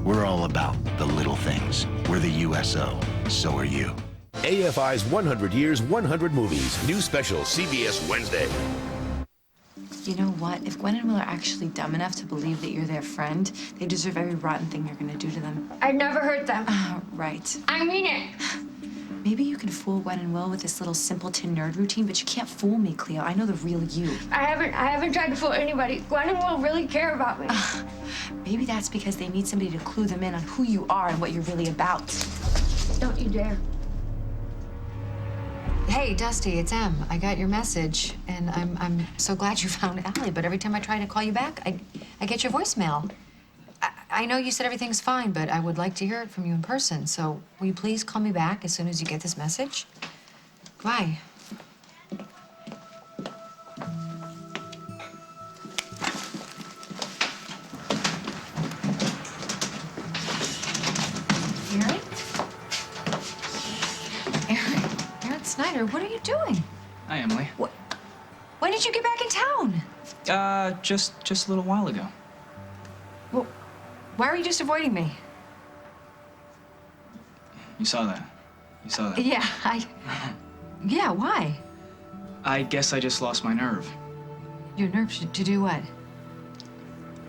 We're all about the little things. We're the USO. So are you. AFI's 100 Years, 100 Movies. New special, CBS Wednesday. You know what? If Gwen and Will are actually dumb enough to believe that you're their friend, they deserve every rotten thing you're gonna do to them. I never hurt them. Right. I mean it. Maybe you can fool Gwen and Will with this little simpleton nerd routine, but you can't fool me, Cleo. I know the real you. I haven't tried to fool anybody. Gwen and Will really care about me. Maybe that's because they need somebody to clue them in on who you are and what you're really about. Don't you dare. Hey, Dusty, it's Em. I got your message, and I'm so glad you found Allie, but every time I try to call you back, I get your voicemail. I know you said everything's fine, but I would like to hear it from you in person, so will you please call me back as soon as you get this message? Bye. Aaron Snyder, what are you doing? Hi, Emily. What? When did you get back in town? Just a little while ago. Well, why are you just avoiding me? You saw that. You saw that. Yeah, Yeah, why? I guess I just lost my nerve. Your nerve to do what?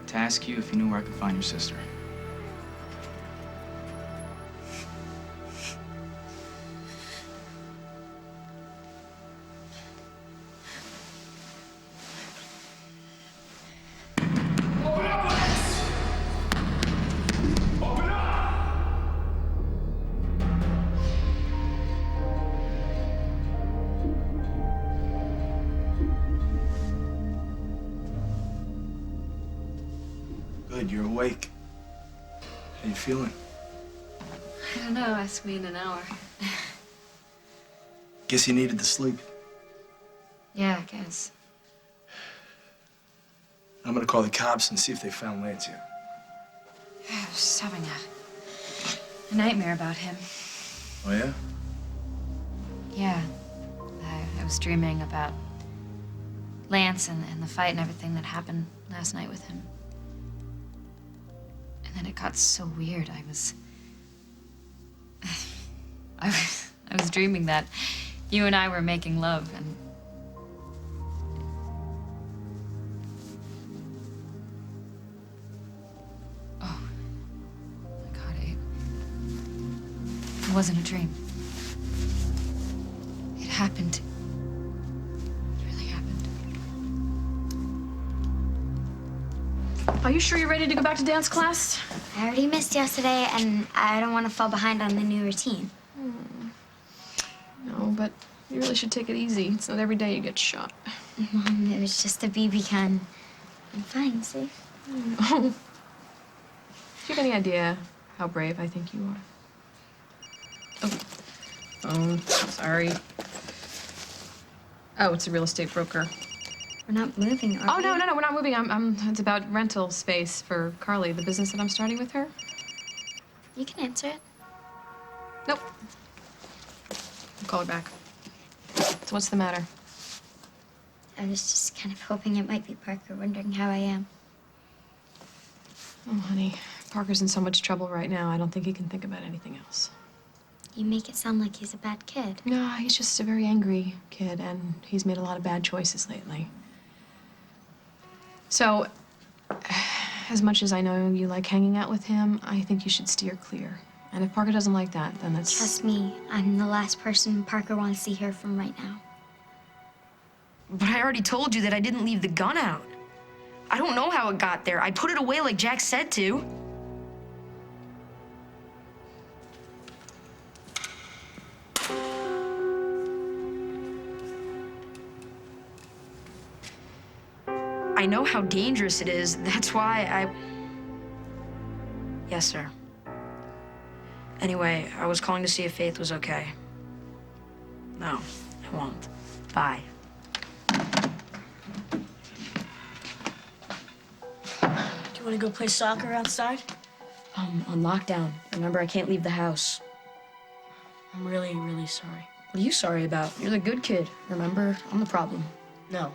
To ask you if you knew where I could find your sister. Good, you're awake. How you feeling? I don't know. Ask me in an hour. Guess you needed the sleep. Yeah, I guess. I'm gonna call the cops and see if they found Lance here. I was just having a nightmare about him. Oh, yeah? Yeah. I was dreaming about Lance and the fight and everything that happened last night with him. And then it got so weird. I was dreaming that you and I were making love, and oh my God, it wasn't a dream. It happened. It really happened. Are you sure you're ready to go back to dance class? I already missed yesterday, and I don't want to fall behind on the new routine. No, but you really should take it easy. It's not every day you get shot. Mom, it was just a BB gun. I'm fine, see? Oh. Do you have any idea how brave I think you are? Oh, sorry. Oh, it's a real estate broker. We're not moving, are we? Oh, no, we're not moving. It's about rental space for Carly, the business that I'm starting with her. You can answer it. Nope. I'll call her back. So what's the matter? I was just kind of hoping it might be Parker, wondering how I am. Oh, honey, Parker's in so much trouble right now, I don't think he can think about anything else. You make it sound like he's a bad kid. No, he's just a very angry kid, and he's made a lot of bad choices lately. So, as much as I know you like hanging out with him, I think you should steer clear. And if Parker doesn't like that, then that's... Trust me, I'm the last person Parker wants to hear from right now. But I already told you that I didn't leave the gun out. I don't know how it got there. I put it away like Jack said to. I know how dangerous it is. That's why I... Yes, sir. Anyway, I was calling to see if Faith was okay. No, I won't. Bye. Do you want to go play soccer outside? On lockdown. Remember, I can't leave the house. I'm really, really sorry. What are you sorry about? You're the good kid. Remember, I'm the problem. No,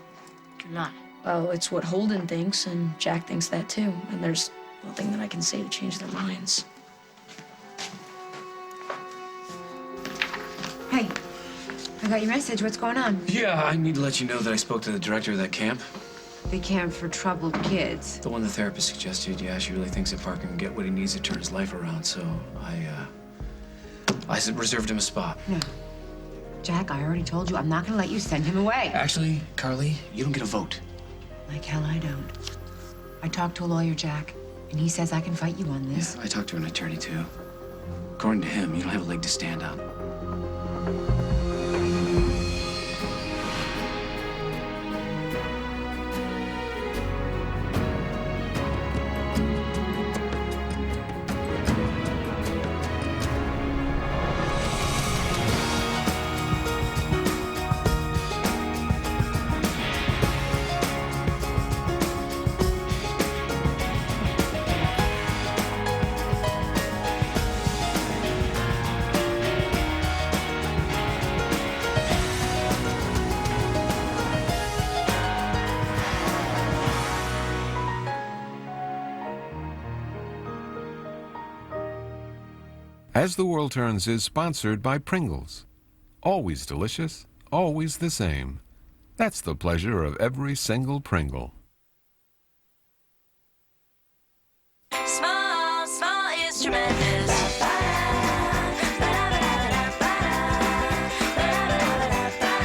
you're not. Well, it's what Holden thinks, and Jack thinks that too. And there's little thing that I can say to change their minds. Hey, I got your message. What's going on? Yeah, I need to let you know that I spoke to the director of that camp. The camp for troubled kids. The one the therapist suggested. Yeah, she really thinks that Parker can get what he needs to turn his life around. So I reserved him a spot. No. Jack, I already told you I'm not gonna let you send him away. Actually, Carly, you don't get a vote. Like hell I don't. I talked to a lawyer, Jack, and he says I can fight you on this. Yeah, I talked to an attorney, too. According to him, you don't have a leg to stand on. As the World Turns is sponsored by Pringles. Always delicious, always the same. That's the pleasure of every single Pringle. Small, small is tremendous.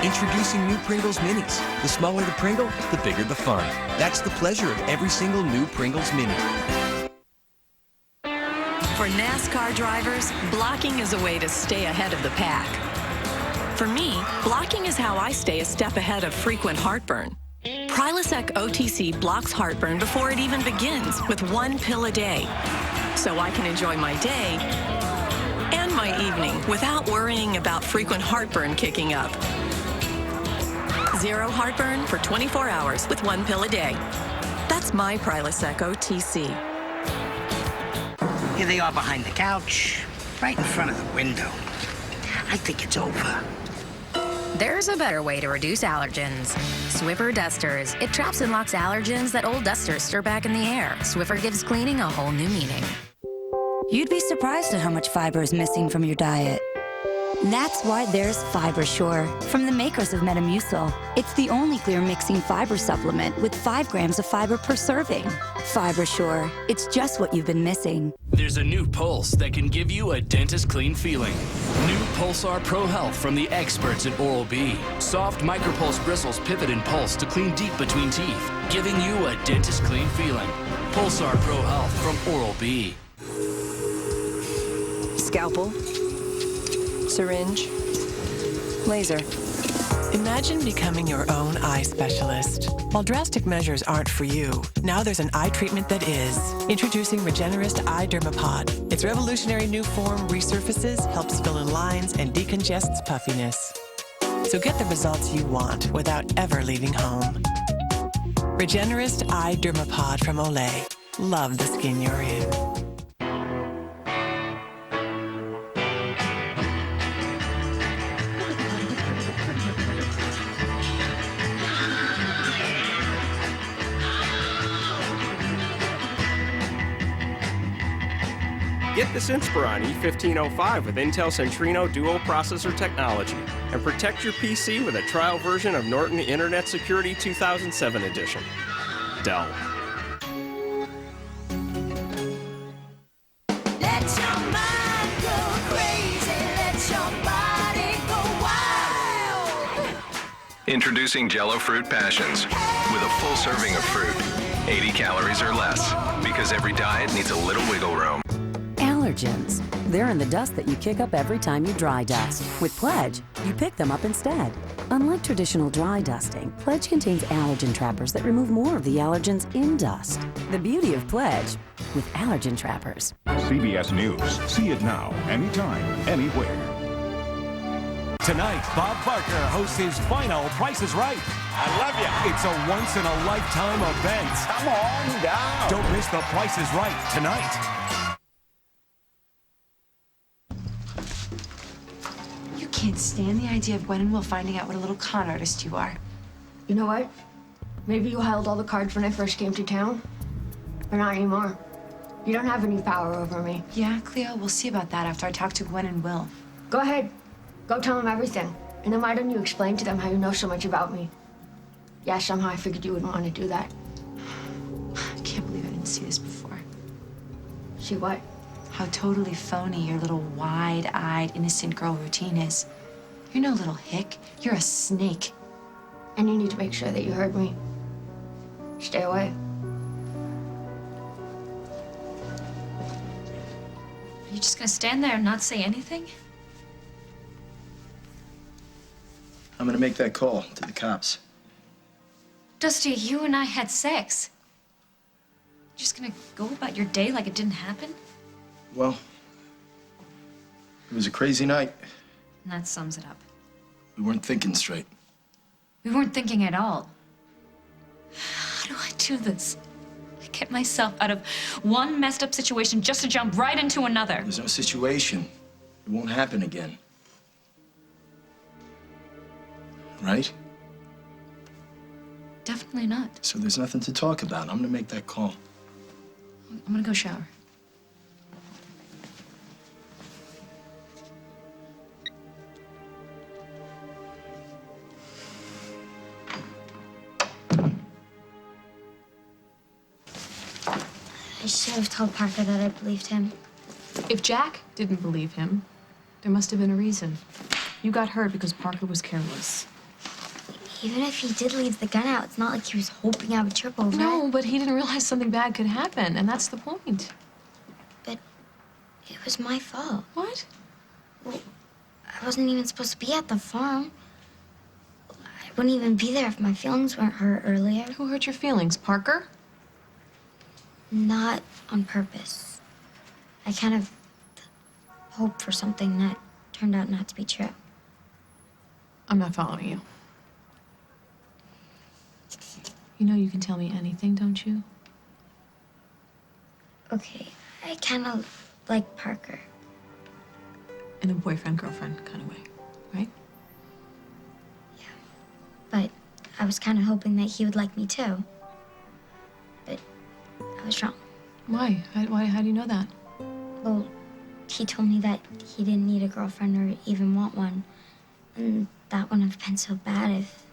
Introducing new Pringles Minis. The smaller the Pringle, the bigger the fun. That's the pleasure of every single new Pringles Mini. For NASCAR drivers, blocking is a way to stay ahead of the pack. For me, blocking is how I stay a step ahead of frequent heartburn. Prilosec OTC blocks heartburn before it even begins with 1 pill a day. So I can enjoy my day and my evening without worrying about frequent heartburn kicking up. Zero heartburn for 24 hours with 1 pill a day. That's my Prilosec OTC. Here they are behind the couch, right in front of the window. I think it's over. There's a better way to reduce allergens. Swiffer Dusters. It traps and locks allergens that old dusters stir back in the air. Swiffer gives cleaning a whole new meaning. You'd be surprised at how much fiber is missing from your diet. That's why there's FiberSure from the makers of Metamucil. It's the only clear mixing fiber supplement with 5 grams of fiber per serving. FiberSure. It's just what you've been missing. There's a new Pulse that can give you a dentist clean feeling. New Pulsar Pro Health from the experts at Oral-B. Soft micropulse bristles pivot and pulse to clean deep between teeth, giving you a dentist clean feeling. Pulsar Pro Health from Oral-B. Scalpel, syringe, laser. Imagine becoming your own eye specialist. While drastic measures aren't for you, now there's an eye treatment that is. Introducing Regenerist Eye Dermapod. Its revolutionary new form resurfaces, helps fill in lines, and decongests puffiness. So get the results you want without ever leaving home. Regenerist Eye Dermapod from Olay. Love the skin you're in. Get this Inspiron E1505 with Intel Centrino dual processor technology and protect your PC with a trial version of Norton Internet Security 2007 edition. Dell. Let your mind go crazy, let your body go wild. Introducing Jell-O Fruit Passions with a full serving of fruit, 80 calories or less, because every diet needs a little wiggle room. Allergens. They're in the dust that you kick up every time you dry dust. With Pledge, you pick them up instead. Unlike traditional dry dusting, Pledge contains allergen trappers that remove more of the allergens in dust. The beauty of Pledge with allergen trappers. CBS News. See it now, anytime, anywhere. Tonight, Bob Barker hosts his final Price is Right. I love you. It's a once-in-a-lifetime event. Come on down. Don't miss the Price is Right tonight. I can't stand the idea of Gwen and Will finding out what a little con artist you are. You know what? Maybe you held all the cards when I first came to town. But not anymore. You don't have any power over me. Yeah, Cleo, we'll see about that after I talk to Gwen and Will. Go ahead. Go tell them everything. And then why don't you explain to them how you know so much about me? Yeah, somehow I figured you wouldn't want to do that. I can't believe I didn't see this before. See what? How totally phony your little wide-eyed, innocent girl routine is. You're no little hick. You're a snake. And you need to make sure that you heard me. Stay away. Are you just gonna stand there and not say anything? I'm gonna make that call to the cops. Dusty, you and I had sex. You're just gonna go about your day like it didn't happen? Well, it was a crazy night. And that sums it up. We weren't thinking straight. We weren't thinking at all. How do I do this? I get myself out of one messed up situation just to jump right into another. There's no situation. It won't happen again. Right? Definitely not. So there's nothing to talk about. I'm gonna make that call. I'm gonna go shower. I should have told Parker that I believed him. If Jack didn't believe him, there must have been a reason. You got hurt because Parker was careless. Even if he did leave the gun out, it's not like he was hoping I would trip over it. No, but he didn't realize something bad could happen, and that's the point. But it was my fault. What? Well, I wasn't even supposed to be at the farm. I wouldn't even be there if my feelings weren't hurt earlier. Who hurt your feelings, Parker? Not on purpose. I kind of hoped for something that turned out not to be true. I'm not following you. You know you can tell me anything, don't you? Okay, I kind of like Parker. In a boyfriend-girlfriend kind of way, right? But I was kind of hoping that he would like me too. But I was wrong. Why? How do you know that? Well, he told me that he didn't need a girlfriend or even want one. And that wouldn't have been so bad if...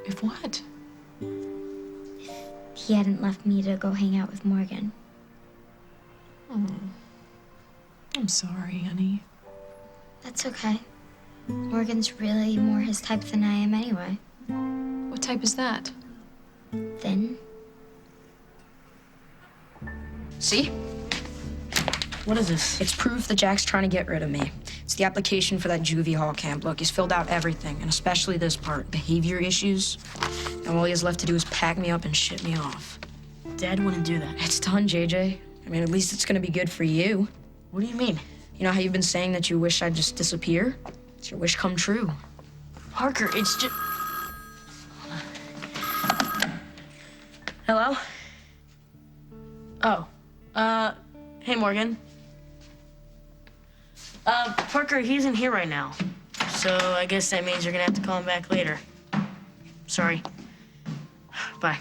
If what? He hadn't left me to go hang out with Morgan. Oh. I'm sorry, honey. That's okay. Morgan's really more his type than I am anyway. What type is that? Thin. See? What is this? It's proof that Jack's trying to get rid of me. It's the application for that juvie hall camp. Look, he's filled out everything, and especially this part, behavior issues. And all he has left to do is pack me up and ship me off. Dad wouldn't do that. It's done, JJ. I mean, at least it's gonna be good for you. What do you mean? You know how you've been saying that you wish I'd just disappear? It's your wish come true. Parker, it's just... Hello? Oh. Hey, Morgan. Parker, he isn't here right now. So I guess that means you're gonna have to call him back later. Sorry. Bye.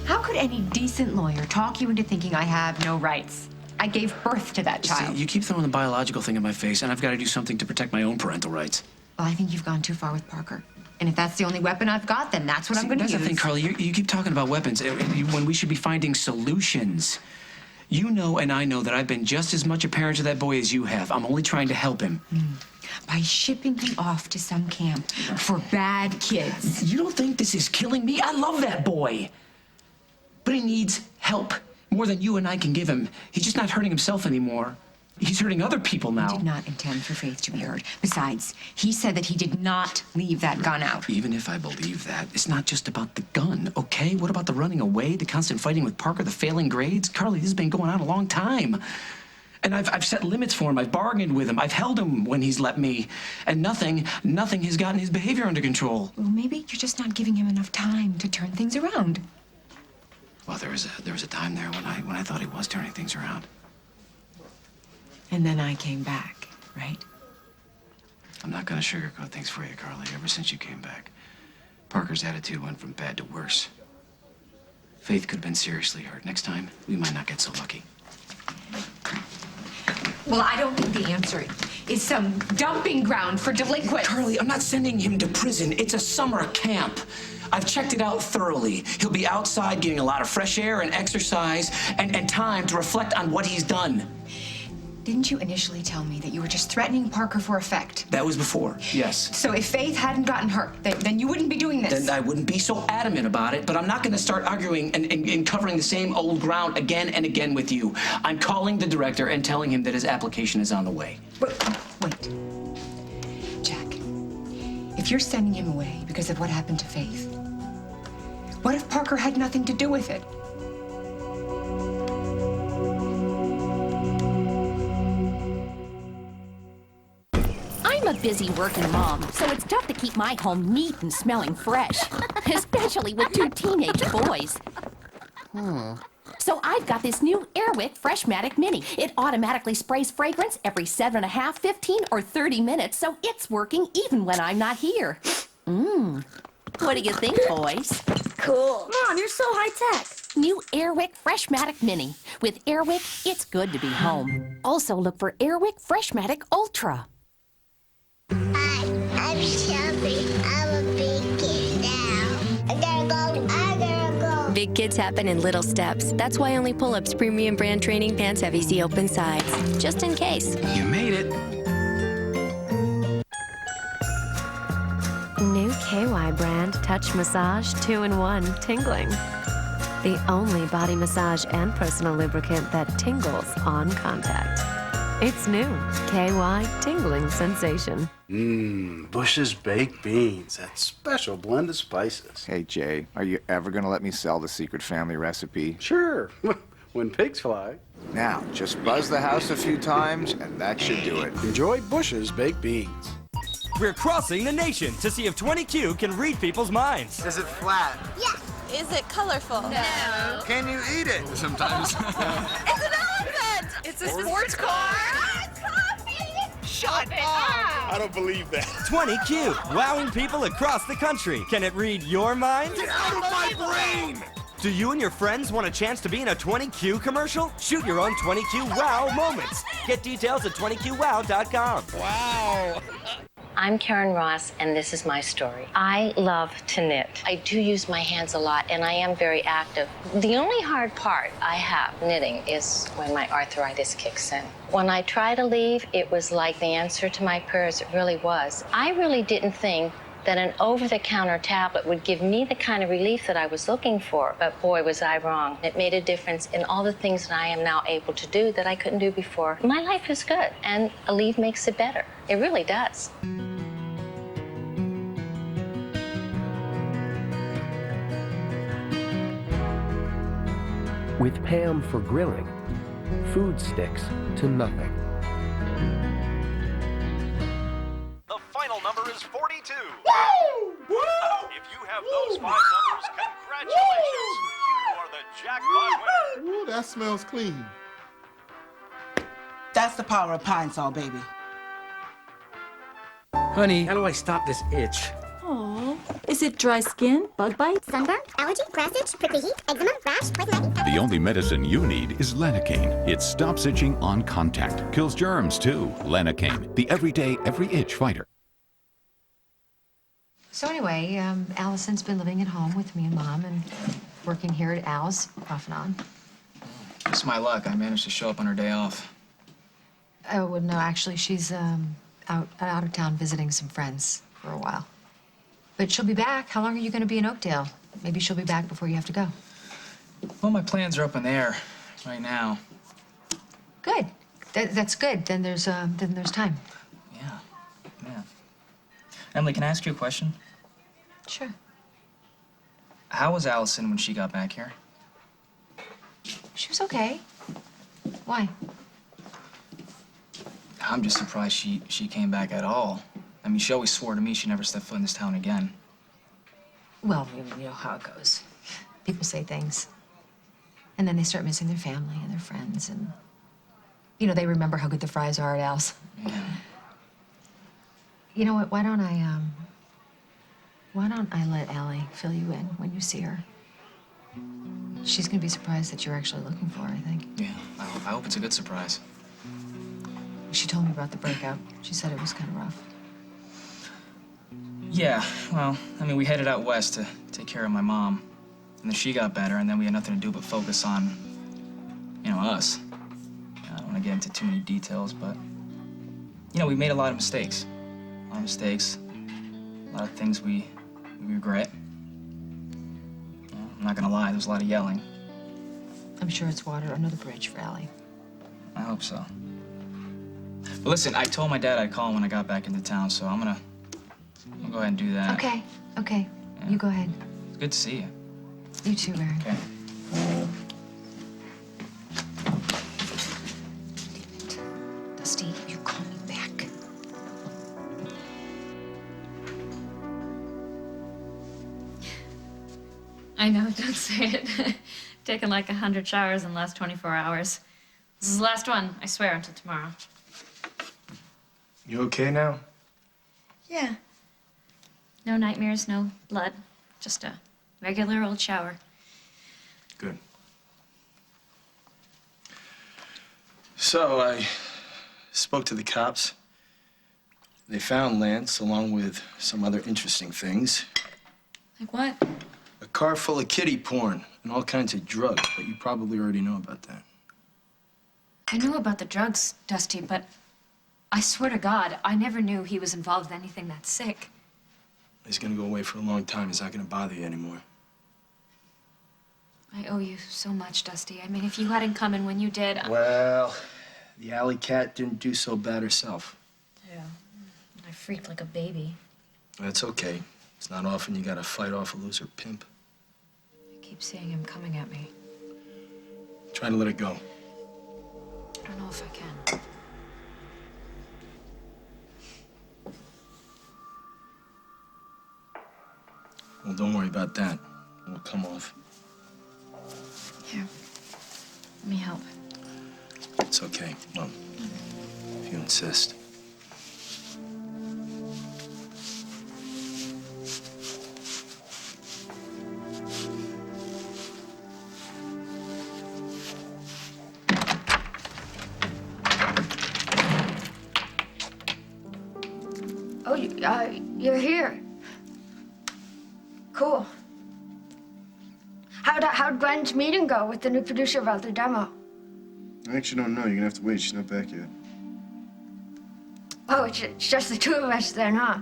How could any decent lawyer talk you into thinking I have no rights? I gave birth to that child. See, you keep throwing the biological thing in my face, and I've got to do something to protect my own parental rights. Well, I think you've gone too far with Parker. And if that's the only weapon I've got, then that's what I'm going to use. That's the thing, Carly. You keep talking about weapons when we should be finding solutions. You know and I know that I've been just as much a parent to that boy as you have. I'm only trying to help him. By shipping him off to some camp for bad kids. You don't think this is killing me? I love that boy. But he needs help more than you and I can give him. He's just not hurting himself anymore. He's hurting other people now. He did not intend for Faith to be hurt. Besides, he said that he did not leave that gun out. Even if I believe that, it's not just about the gun, okay? What about the running away, the constant fighting with Parker, the failing grades? Carly, this has been going on a long time. And I've set limits for him. I've bargained with him. I've held him when he's let me. And nothing has gotten his behavior under control. Well, maybe you're just not giving him enough time to turn things around. Well, there was a time there when I thought he was turning things around. And then I came back, right? I'm not gonna sugarcoat things for you, Carly. Ever since you came back, Parker's attitude went from bad to worse. Faith could have been seriously hurt. Next time, we might not get so lucky. Well, I don't think the answer is some dumping ground for delinquents. Carly, I'm not sending him to prison. It's a summer camp. I've checked it out thoroughly. He'll be outside getting a lot of fresh air and exercise and time to reflect on what he's done. Didn't you initially tell me that you were just threatening Parker for effect? That was before, yes. So if Faith hadn't gotten hurt, then you wouldn't be doing this. Then I wouldn't be so adamant about it, but I'm not going to start arguing and covering the same old ground again and again with you. I'm calling the director and telling him that his application is on the way. Wait. Jack, if you're sending him away because of what happened to Faith, what if Parker had nothing to do with it? I'm a busy working mom, so it's tough to keep my home neat and smelling fresh, especially with 2 teenage boys. So I've got this new Airwick Freshmatic Mini. It automatically sprays fragrance every 7.5, 15, or 30 minutes, so it's working even when I'm not here. What do you think, boys? Cool. Mom, you're so high-tech. New Airwick Freshmatic Mini. With Airwick, it's good to be home. Also look for Airwick Freshmatic Ultra. I'm Shelby. I'm a big kid now. I gotta go. Big kids happen in little steps. That's why only Pull-Up's premium brand training pants have easy open sides. Just in case. You made it. New KY brand Touch Massage 2-in-1 Tingling. The only body massage and personal lubricant that tingles on contact. It's new KY Tingling Sensation. Bush's baked beans. That special blend of spices. Hey, Jay, are you ever going to let me sell the secret family recipe? Sure. When pigs fly. Now, just buzz the house a few times, and that should do it. Enjoy Bush's baked beans. We're crossing the nation to see if 20Q can read people's minds. Is it flat? Yes. Is it colorful? No. Can you eat it? Sometimes. It's an elephant! It's a sports car! Shut up! I don't believe that. 20Q, wowing people across the country. Can it read your mind? Get out of my brain! Do you and your friends want a chance to be in a 20Q commercial? Shoot your own 20Q wow moments. Get details at 20QWow.com. Wow. I'm Karen Ross, and this is my story. I love to knit. I do use my hands a lot, and I am very active. The only hard part I have knitting is when my arthritis kicks in. When I try to leave, it was like the answer to my prayers. It really was. I really didn't think that an over-the-counter tablet would give me the kind of relief that I was looking for. But boy, was I wrong. It made a difference in all the things that I am now able to do that I couldn't do before. My life is good, and Aleve makes it better. It really does. With Pam for grilling, food sticks to nothing. The final number is 42. Woo! Woo! If you have those 5 numbers, congratulations. You are the jackpot winner. Ooh, that smells clean. That's the power of Pine Sol, baby. Honey, how do I stop this itch? Aww. Is it dry skin, bug bites, sunburn, allergy, grass itch, prickly heat, eczema, rash, poison ivy? The only medicine you need is Lanacane. It stops itching on contact, kills germs too. Lanacane, the everyday, every itch fighter. So anyway, Allison's been living at home with me and Mom and working here at Al's off and on. It's my luck. I managed to show up on her day off. Oh, well, no, actually, she's out of town visiting some friends for a while. But she'll be back. How long are you going to be in Oakdale? Maybe she'll be back before you have to go. Well, my plans are up in the air right now. Good. That's good. Then there's time. Yeah. Emily, can I ask you a question? Sure. How was Allison when she got back here? She was okay. Why? I'm just surprised she came back at all. I mean, she always swore to me she'd never step foot in this town again. Well, you know how it goes. People say things. And then they start missing their family and their friends, and, you know, they remember how good the fries are at Al's. Yeah. You know what? Why don't I let Allie fill you in when you see her? She's gonna be surprised that you're actually looking for her, I think. Yeah, I hope it's a good surprise. She told me about the breakup. She said it was kind of rough. Yeah, well, I mean, we headed out west to take care of my mom. And then she got better, and then we had nothing to do but focus on, you know, us. I don't want to get into too many details, but, you know, we made a lot of mistakes. A lot of mistakes. A lot of things we regret. You know, I'm not gonna lie, there was a lot of yelling. I'm sure it's water under the bridge for Allie. I hope so. But listen, I told my dad I'd call him when I got back into town, so I'm gonna go ahead and do that. Okay. Yeah. You go ahead. It's good to see you. You too, Baron. Okay. Dusty, you call me back. I know, don't say it. Taken like 100 showers in the last 24 hours. This is the last one, I swear, until tomorrow. You okay now? Yeah. No nightmares, no blood. Just a regular old shower. Good. So I spoke to the cops. They found Lance along with some other interesting things. Like what? A car full of kiddie porn and all kinds of drugs, but you probably already know about that. I knew about the drugs, Dusty, but I swear to God, I never knew he was involved in anything that sick. He's gonna go away for a long time. He's not gonna bother you anymore. I owe you so much, Dusty. I mean, if you hadn't come in when you did... Well, the alley cat didn't do so bad herself. Yeah, I freaked like a baby. That's okay. It's not often you gotta fight off a loser pimp. I keep seeing him coming at me. Try to let it go. I don't know if I can. Well, don't worry about that. It'll come off. Here, let me help. It's okay. Well, if you insist. Oh, you're here. Cool. How'd Gwen's meeting go with the new producer about the demo? I actually don't know. You're gonna have to wait. She's not back yet. Oh, it's just the two of us then, huh?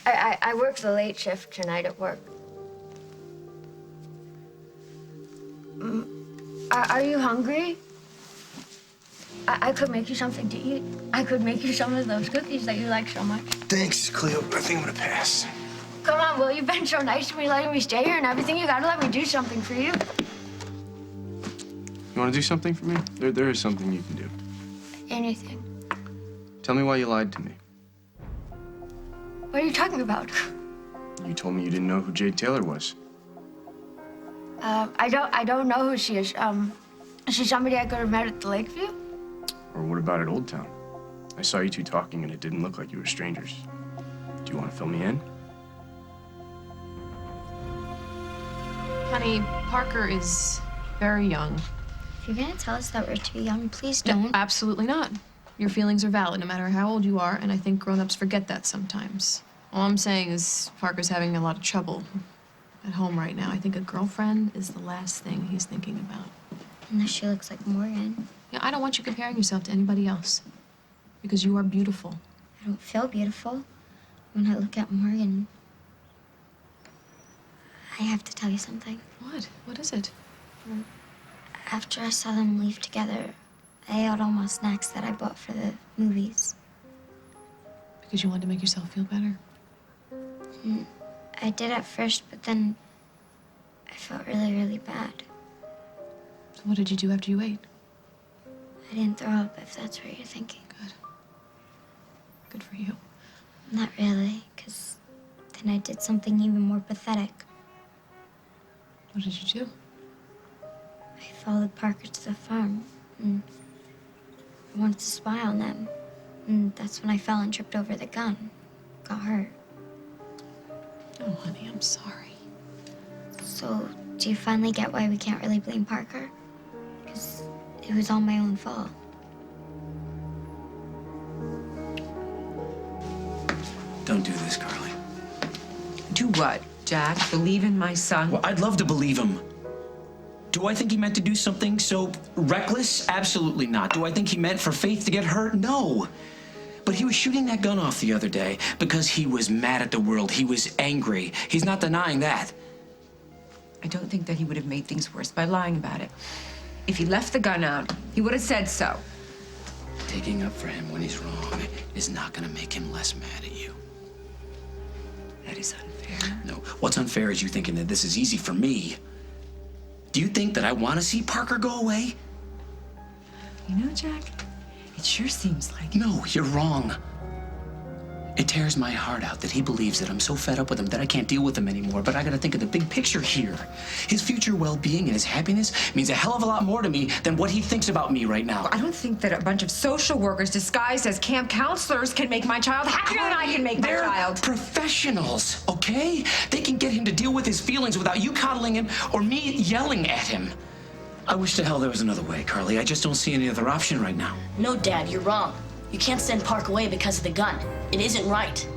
I work the late shift tonight at work. Are you hungry? I could make you something to eat. I could make you some of those cookies that you like so much. Thanks, Cleo. I think I'm gonna pass. Come on, Will. You've been so nice to me, letting me stay here and everything. You gotta let me do something for you. You wanna do something for me? There is something you can do. Anything. Tell me why you lied to me. What are you talking about? You told me you didn't know who Jade Taylor was. I don't know who she is. Is she somebody I could have met at the Lakeview? Or what about at Old Town? I saw you two talking and it didn't look like you were strangers. Do you want to fill me in? Honey, Parker is very young. If you're gonna tell us that we're too young, please don't. No, absolutely not. Your feelings are valid no matter how old you are, and I think grown-ups forget that sometimes. All I'm saying is Parker's having a lot of trouble at home right now. I think a girlfriend is the last thing he's thinking about. Unless she looks like Morgan. Yeah, I don't want you comparing yourself to anybody else. Because you are beautiful. I don't feel beautiful when I look at Morgan. I have to tell you something. What? What is it? After I saw them leave together, I ate all my snacks that I bought for the movies. Because you wanted to make yourself feel better? I did at first, but then I felt really, really bad. So what did you do after you ate? I didn't throw up, if that's what you're thinking. Good. Good for you. Not really, because then I did something even more pathetic. What did you do? I followed Parker to the farm, and I wanted to spy on them. And that's when I fell and tripped over the gun. Got hurt. Oh, honey, I'm sorry. So, do you finally get why we can't really blame Parker? Because it was all my own fault. Don't do this, Carly. Do what, Jack? Believe in my son? Well, I'd love to believe him. Do I think he meant to do something so reckless? Absolutely not. Do I think he meant for Faith to get hurt? No. But he was shooting that gun off the other day because he was mad at the world. He was angry. He's not denying that. I don't think that he would have made things worse by lying about it. If he left the gun out, he would have said so. Taking up for him when he's wrong is not going to make him less mad at you. That is unfair. No, what's unfair is you thinking that this is easy for me. Do you think that I want to see Parker go away? You know, Jack, it sure seems like... No, you're wrong. It tears my heart out that he believes that I'm so fed up with him that I can't deal with him anymore, but I gotta think of the big picture here. His future well-being and his happiness means a hell of a lot more to me than what he thinks about me right now. I don't think that a bunch of social workers disguised as camp counselors can make my child happier than I can make my child. They're professionals, okay? They can get him to deal with his feelings without you coddling him or me yelling at him. I wish to hell there was another way, Carly. I just don't see any other option right now. No, Dad, you're wrong. You can't send Park away because of the gun. It isn't right.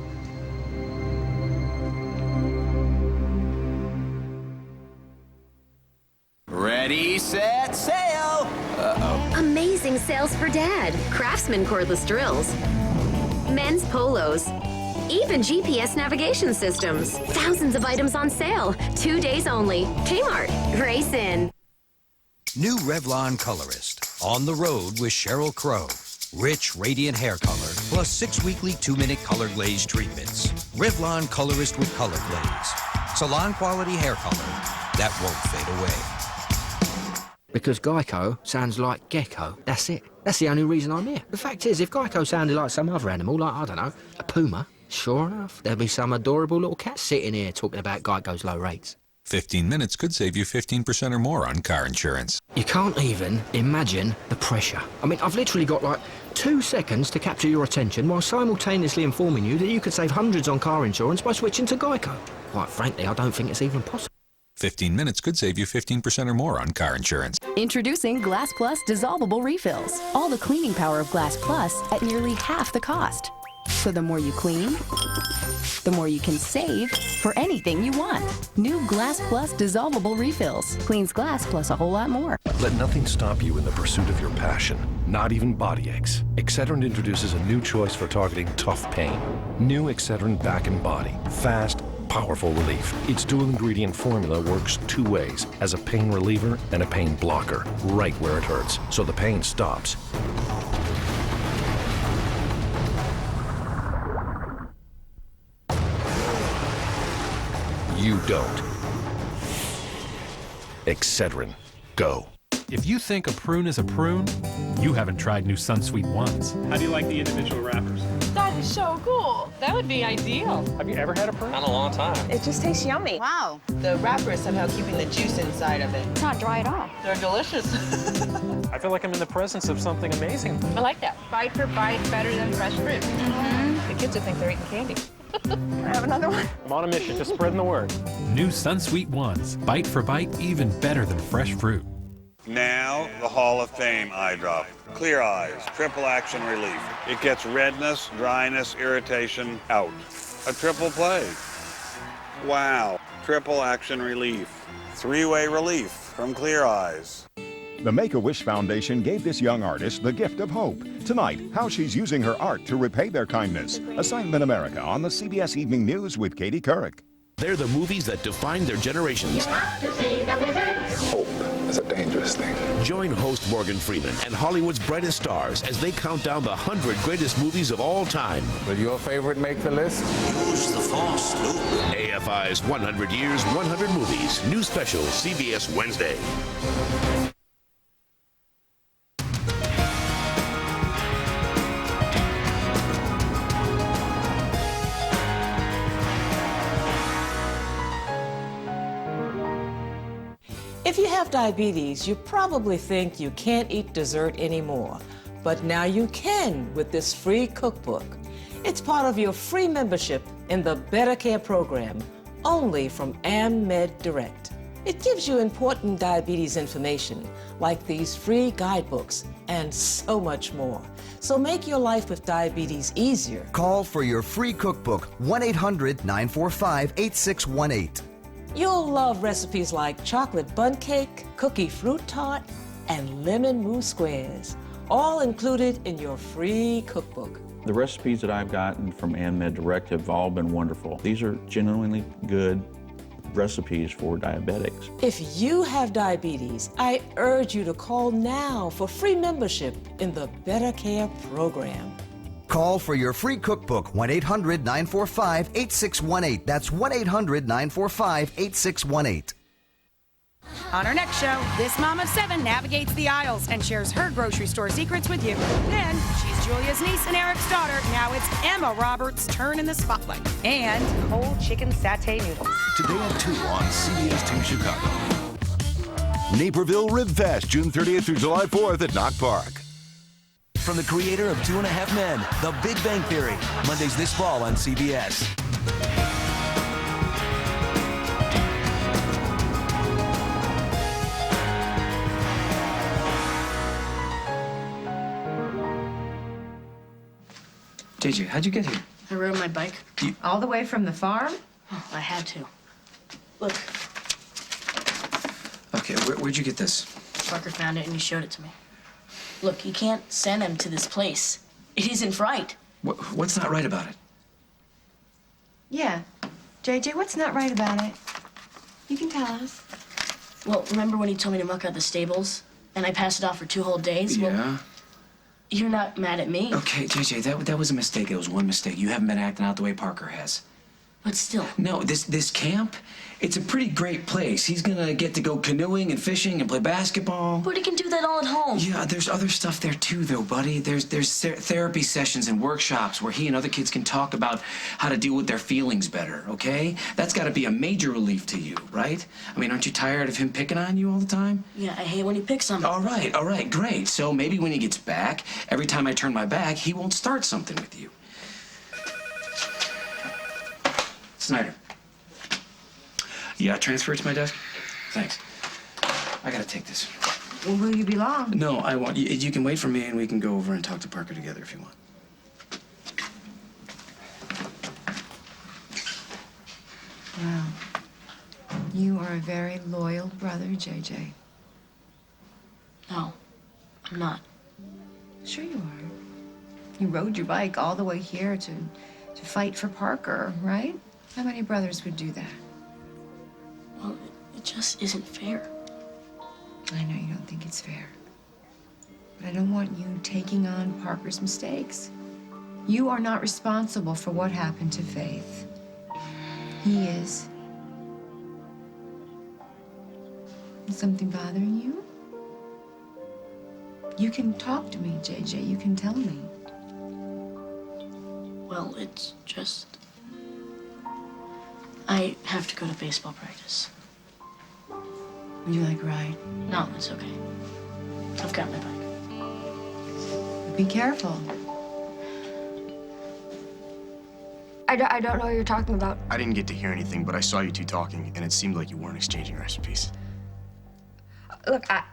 Ready, set, sail! Uh-oh. Amazing sales for Dad. Craftsman cordless drills. Men's polos. Even GPS navigation systems. Thousands of items on sale. 2 days only. Kmart. Race in. New Revlon Colorist. On the road with Sheryl Crow. Rich, radiant hair color, plus 6 weekly 2-minute color glaze treatments. Revlon Colorist with Color Glaze. Salon quality hair color that won't fade away. Because Geico sounds like gecko. That's it. That's the only reason I'm here. The fact is, if Geico sounded like some other animal, like, I don't know, a puma, sure enough, there'd be some adorable little cat sitting here talking about Geico's low rates. 15 minutes could save you 15% or more on car insurance. You can't even imagine the pressure. I mean, I've literally got like 2 seconds to capture your attention while simultaneously informing you that you could save hundreds on car insurance by switching to Geico. Quite frankly, I don't think it's even possible. 15 minutes could save you 15% or more on car insurance. Introducing Glass Plus dissolvable refills. All the cleaning power of Glass Plus at nearly half the cost. So the more you clean, the more you can save for anything you want. New Glass Plus dissolvable refills. Cleans glass plus a whole lot more. Let nothing stop you in the pursuit of your passion, not even body aches. Excedrin introduces a new choice for targeting tough pain. New Excedrin Back and Body. Fast, powerful relief. Its dual ingredient formula works 2 ways, as a pain reliever and a pain blocker, right where it hurts, so the pain stops. You don't. Excedrin. Go. If you think a prune is a prune, you haven't tried new Sunsweet Ones. How do you like the individual wrappers? That is so cool. That would be ideal. Have you ever had a prune? Not in a long time. It just tastes yummy. Wow. The wrapper is somehow keeping the juice inside of it. It's not dry at all. They're delicious. I feel like I'm in the presence of something amazing. I like that. Bite for bite, better than fresh fruit. The kids would think they're eating candy. I have another one. I'm on a mission, just spreading the word. New Sunsweet Ones. Bite for bite, even better than fresh fruit. Now, the Hall of Fame eye drop. Clear Eyes, triple action relief. It gets redness, dryness, irritation out. A triple play. Wow, triple action relief. 3-way relief from Clear Eyes. The Make-A-Wish Foundation gave this young artist the gift of hope. Tonight, how she's using her art to repay their kindness. Assignment America on the CBS Evening News with Katie Couric. They're the movies that define their generations. Hope is a dangerous thing. Join host Morgan Freeman and Hollywood's brightest stars as they count down the 100 greatest movies of all time. Will your favorite make the list? Use the Force, Luke. AFI's 100 Years, 100 Movies. New special, CBS Wednesday. If you have diabetes, you probably think you can't eat dessert anymore. But now you can with this free cookbook. It's part of your free membership in the Better Care program, only from AmMed Direct. It gives you important diabetes information, like these free guidebooks, and so much more. So make your life with diabetes easier. Call for your free cookbook, 1-800-945-8618. You'll love recipes like chocolate bun cake, cookie fruit tart, and lemon mousse squares, all included in your free cookbook. The recipes that I've gotten from AmMed Direct have all been wonderful. These are genuinely good recipes for diabetics. If you have diabetes, I urge you to call now for free membership in the Better Care program. Call for your free cookbook, 1-800-945-8618. That's 1-800-945-8618. On our next show, this mom of 7 navigates the aisles and shares her grocery store secrets with you. Then, she's Julia's niece and Eric's daughter. Now it's Emma Roberts' turn in the spotlight. And cold chicken satay noodles. Today at 2 on CBS 2 Chicago. Naperville Rib Fest, June 30th through July 4th at Knock Park. From the creator of 2.5 Men, The Big Bang Theory. Mondays this fall on CBS. JJ, how'd you get here? I rode my bike. All the way from the farm? Oh, I had to. Look, Okay, where'd you get this? Parker found it and he showed it to me. Look, you can't send him to this place. It isn't right. What's not right about it? Yeah. JJ, what's not right about it? You can tell us. Well, remember when he told me to muck out the stables? And I passed it off for 2 whole days? Yeah. Well, you're not mad at me. Okay, JJ, that was a mistake. It was one mistake. You haven't been acting out the way Parker has. But still. No, this camp, it's a pretty great place. He's gonna get to go canoeing and fishing and play basketball. But he can do that all at home. Yeah, there's other stuff there too, though, buddy. There's therapy sessions and workshops where he and other kids can talk about how to deal with their feelings better, okay? That's gotta be a major relief to you, right? I mean, aren't you tired of him picking on you all the time? Yeah, I hate when he picks on me. All right, great. So maybe when he gets back, every time I turn my back, he won't start something with you. Snyder. Yeah, transfer it to my desk? Thanks. I gotta take this. Well, will you be long? No, I won't. You can wait for me and we can go over and talk to Parker together if you want. Wow. You are a very loyal brother, JJ. No, I'm not. Sure you are. You rode your bike all the way here to fight for Parker, right? How many brothers would do that? Well, it just isn't fair. I know you don't think it's fair. But I don't want you taking on Parker's mistakes. You are not responsible for what happened to Faith. He is. Is something bothering you? You can talk to me, JJ. You can tell me. Well, it's just... I have to go to baseball practice. Would you like a ride? No, it's okay. I've got my bike. Be careful. I don't know what you're talking about. I didn't get to hear anything, but I saw you two talking, and it seemed like you weren't exchanging recipes. Look, I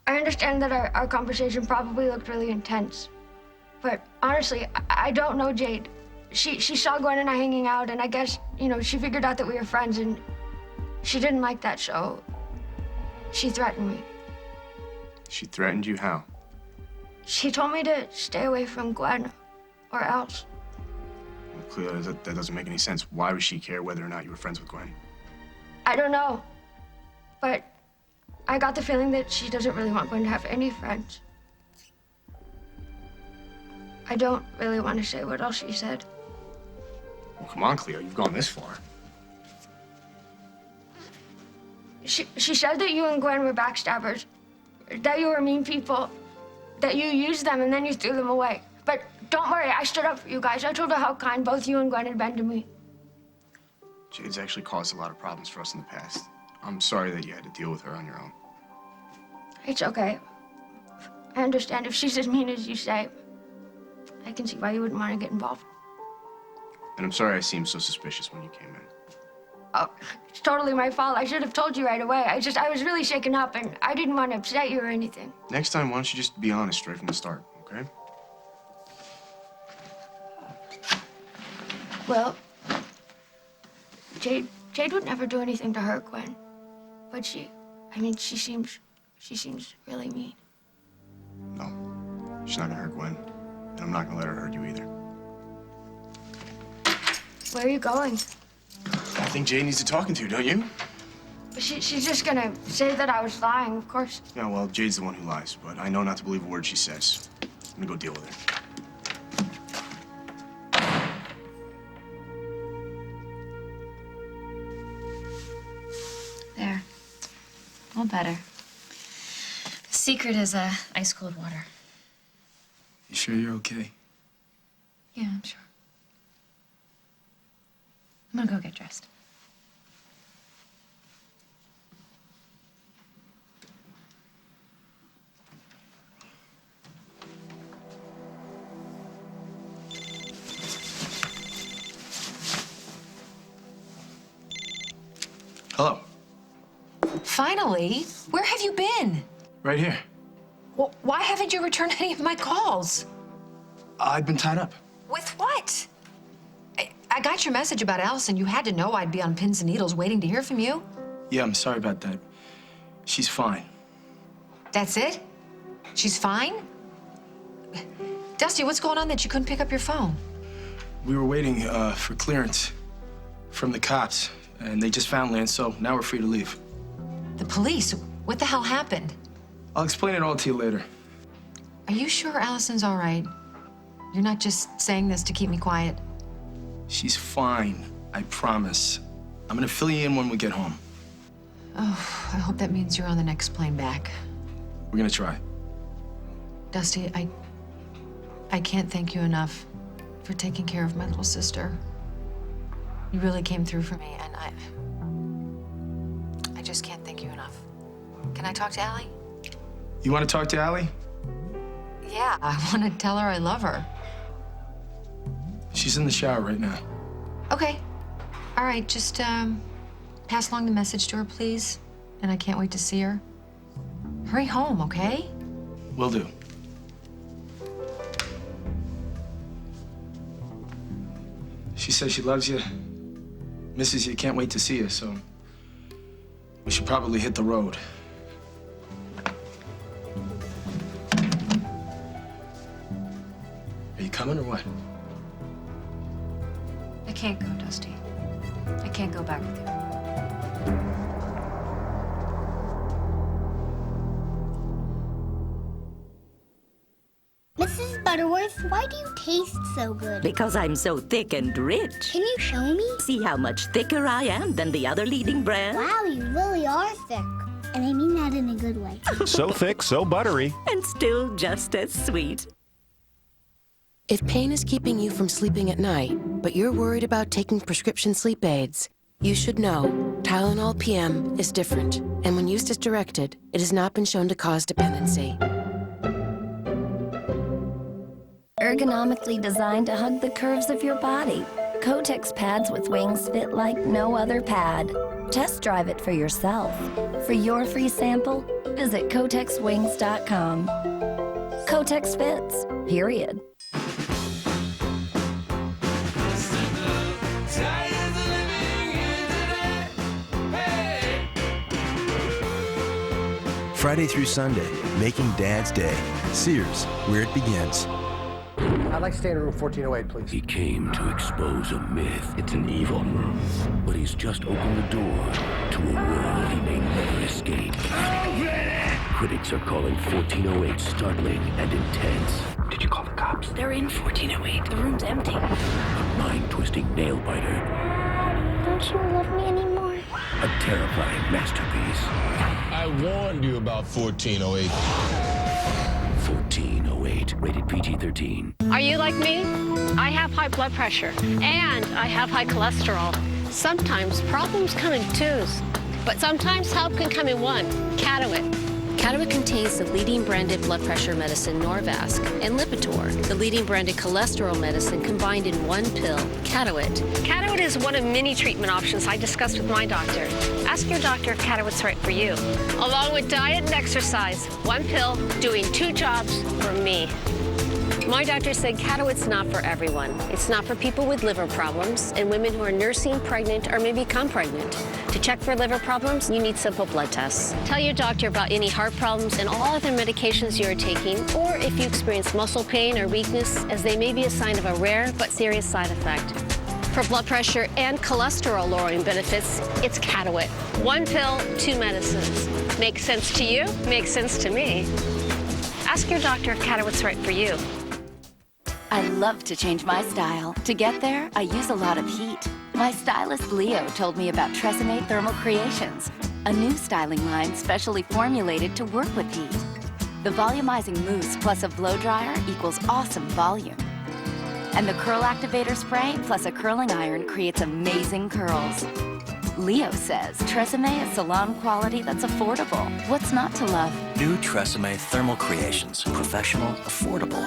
understand that our conversation probably looked really intense. But honestly, I don't know Jade. She saw Gwen and I hanging out, and I guess, she figured out that we were friends, and she didn't like that, so she threatened me. She threatened you? How? She told me to stay away from Gwen, or else. Well, Cleo, that doesn't make any sense. Why would she care whether or not you were friends with Gwen? I don't know, but I got the feeling that she doesn't really want Gwen to have any friends. I don't really want to say what else she said. Well, come on, Cleo. You've gone this far. She said that you and Gwen were backstabbers, that you were mean people, that you used them and then you threw them away. But don't worry, I stood up for you guys. I told her how kind both you and Gwen had been to me. Jade's actually caused a lot of problems for us in the past. I'm sorry that you had to deal with her on your own. It's okay. I understand if she's as mean as you say. I can see why you wouldn't want to get involved. And I'm sorry I seemed so suspicious when you came in. Oh, it's totally my fault. I should have told you right away. I was really shaken up, and I didn't want to upset you or anything. Next time, why don't you just be honest right from the start, okay? Well, Jade would never do anything to hurt Gwen. But she seems really mean. No, she's not gonna hurt Gwen. And I'm not gonna let her hurt you either. Where are you going? I think Jade needs a talking to, don't you? She's just gonna say that I was lying, of course. Yeah, well, Jade's the one who lies, but I know not to believe a word she says. I'm gonna go deal with her. There. All better. The secret is ice cold water. You sure you're okay? Yeah, I'm sure. I'm gonna go get dressed. Hello. Finally? Where have you been? Right here. Well, why haven't you returned any of my calls? I've been tied up. With what? I got your message about Allison. You had to know I'd be on pins and needles waiting to hear from you. Yeah, I'm sorry about that. She's fine. That's it? She's fine? Dusty, what's going on that you couldn't pick up your phone? We were waiting for clearance from the cops, and they just found Lance, so now we're free to leave. The police? What the hell happened? I'll explain it all to you later. Are you sure Allison's all right? You're not just saying this to keep me quiet? She's fine, I promise. I'm gonna fill you in when we get home. Oh, I hope that means you're on the next plane back. We're gonna try. Dusty, I can't thank you enough for taking care of my little sister. You really came through for me, and I just can't thank you enough. Can I talk to Allie? You wanna talk to Allie? Yeah, I want to tell her I love her. She's in the shower right now. Okay. All right, just pass along the message to her, please. And I can't wait to see her. Hurry home, okay? Will do. She says she loves you, misses you, can't wait to see you, so we should probably hit the road. Are you coming or what? I can't go, Dusty. I can't go back with you. Mrs. Butterworth, why do you taste so good? Because I'm so thick and rich. Can you show me? See how much thicker I am than the other leading brand? Wow, you really are thick. And I mean that in a good way. So thick, so buttery. And still just as sweet. If pain is keeping you from sleeping at night, but you're worried about taking prescription sleep aids, you should know Tylenol PM is different. And when used as directed, it has not been shown to cause dependency. Ergonomically designed to hug the curves of your body. Kotex pads with wings fit like no other pad. Test drive it for yourself. For your free sample, visit KotexWings.com. Kotex fits, period. Friday through Sunday, making Dad's Day. Sears, where it begins. I'd like to stay in room 1408, please. He came to expose a myth. It's an evil room. But he's just opened the door to a world he may never escape. Critics are calling 1408 startling and intense. Did you call the cops? They're in 1408. The room's empty. A mind-twisting nail-biter. Don't you love me anymore? A terrifying masterpiece. I warned you about 1408. 1408, rated PG-13. Are you like me? I have high blood pressure and I have high cholesterol. Sometimes problems come in twos, but sometimes help can come in one. Atwt. Atwt contains the leading branded blood pressure medicine Norvasc and Lipitor, the leading branded cholesterol medicine combined in one pill, Atwt. Atwt is one of many treatment options I discussed with my doctor. Ask your doctor if Atwt's right for you. Along with diet and exercise, one pill doing two jobs for me. My doctor said Atwt's not for everyone. It's not for people with liver problems and women who are nursing, pregnant, or may become pregnant. To check for liver problems, you need simple blood tests. Tell your doctor about any heart problems and all other medications you are taking, or if you experience muscle pain or weakness, as they may be a sign of a rare but serious side effect. For blood pressure and cholesterol-lowering benefits, it's Atwt. One pill, two medicines. Makes sense to you, makes sense to me. Ask your doctor if Atwt's right for you. I love to change my style. To get there, I use a lot of heat. My stylist Cleo told me about Tresemme Thermal Creations, a new styling line specially formulated to work with heat. The volumizing mousse plus a blow dryer equals awesome volume. And the curl activator spray plus a curling iron creates amazing curls. Leo says Tresemme is salon quality that's affordable. What's not to love? New Tresemme Thermal Creations. Professional, affordable.